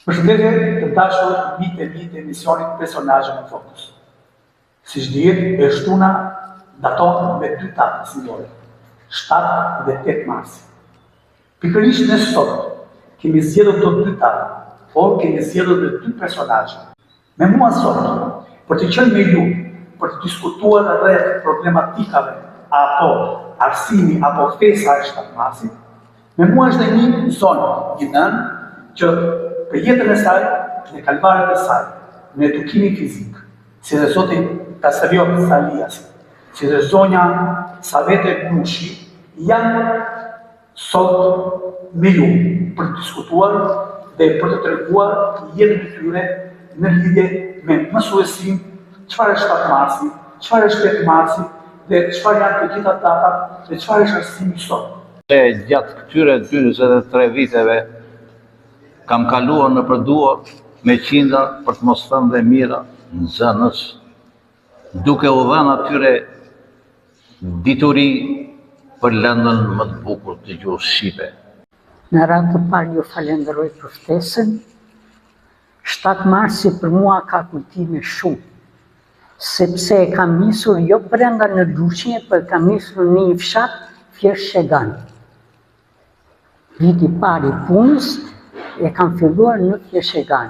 Përshëndetje të dashur miq të emisionit Personazhe në Fokus. Siç dihet, e shtuna daton me 2 datë simbolike, 7 dhe 8 mars. Pikërisht ne sot kemi zgjedhur të 2 datë, por kemi zgjedhur dhe 2 personazhe. Me mua sot, për të qenë me ju, për të diskutuar rreth problematikave apo arsimi apo festa e 7 marsit, me mua është dhe një zonë, një nënë, që për jetën e saj, në kalvarët e saj, në edukimin fizik, si dhe zotin Kasario Salias, si dhe zonja Savete Gnushi, janë sot me ju për të diskutuar dhe për të treguar jetën e tyre në lidhje me mësuesin, çfarë është 7 marsi, çfarë është 8 marsi dhe çfarë janë të gjitha datat dhe çfarë është arsimi sot. Gjatë këtyre 23 viteve kam kaluar në përduar me qindra për të mos thënë dhe mira në zënës, duke u dhënë atyre dituri për lëndën më të bukur të gjuhës shqipe. Në radhë të parë ju falenderoj për ftesën. 7 marsi për mua ka kujtime shumë, sepse e kam nisur jo brenda në Duqinje, por kam nisur në një fshat thjesht Shegan. Viti i parë i punës e kam filluar në Shegan.